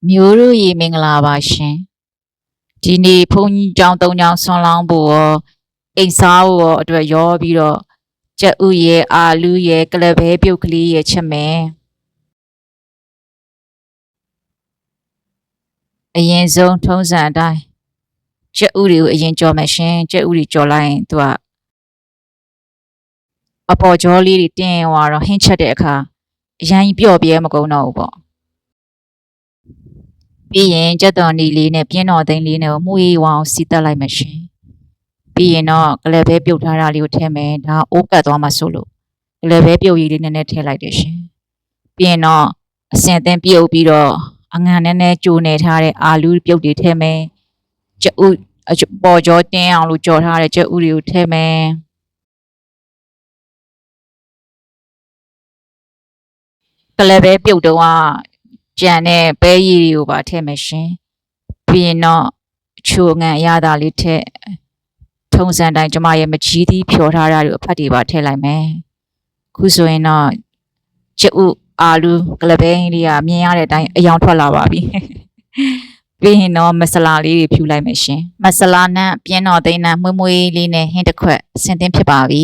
မျိုးတို့ရေမင်္ဂလာပါရှင်ဒီနေ့ဘုန်းကြီးကျောင်း၃ကျောင်းဆွမ်းလောင်းဖို့ရောအိမ်စားဖို့ရောအတွက်ရောပြီးတော့ကြက်ဥရဲ့အာလူးရဲ့ကလဘဲပြုတ်ကလေးရဲ့ချက်မယ်အရင်ဆုံးထုံးစံအတိုင်းကြက်ဥတွေကိုအရင်ကြော်မယ်ရှင်ကြက်ဥတွေကြော်လိုက်ရင်သူကအပေါ်ကြောလေးတွေတင်းသွားတော့ဟင်းချက်တဲ့အခါအရင်ပျော့ပြဲမကုန်တော့ဘူးပေါ့ပြီးရင်ကြက်တော်နီလေးနဲ့ပြင်းတော်သိန်းလေးနဲ့မှုရေးဝအောင်စီတက်လိုက်မယ်ရှင်ပြီးရင်တော့ကလဘဲပြုတ်ထားတာလေးကိုထည့်မယ်ဒါအိုးကတ်သွားမှဆိုလို့ကလဘဲပြုတ်ရည်လေးနည်းနည်းထည့်လိုက်တယ်ရှင်ပြီးရင်တော့အစင်အသင်းပြုတ်ပြီးတော့အငံနည်းနည်းကြိုနေထားတဲ့အာလူးပြုတ်တွေထည့်မယ်ကြက်ဥပေါ်ကြောတင်းအောင်လို့ကြော်ထားတဲ့ကြက်ဥတွေကိုထည့်မယ်ကလဘဲပြုတ်တော့ကြံတဲ့ပဲရည်တွေကိုပါထည့်မယ်ရှင်ပြီးရင်တော့အချိုငံအရသာလေးထည့်ထုံစံတိုင်းကျမရဲ့မကြီးသီးဖြော်ထားတာတွေအဖက်တွေပါထည့်လိုက်မယ်ခုဆိုရင်တော့ကြက်ဥအာလူးကလဘဲလေးကမြင်ရတဲ့အတိုင်းအယောင်ထွက်လာပါပြီပြီးရင်တော့မဆလာလေးတွေဖြူလိုက်မယ်ရှင်မဆလာနဲ့ပြင်းတော်သိန်းနဲ့မွေးမွေးလေးနဲ့ဟင်းတစ်ခွက်အဆင်သင့်ဖြစ်ပါပြီ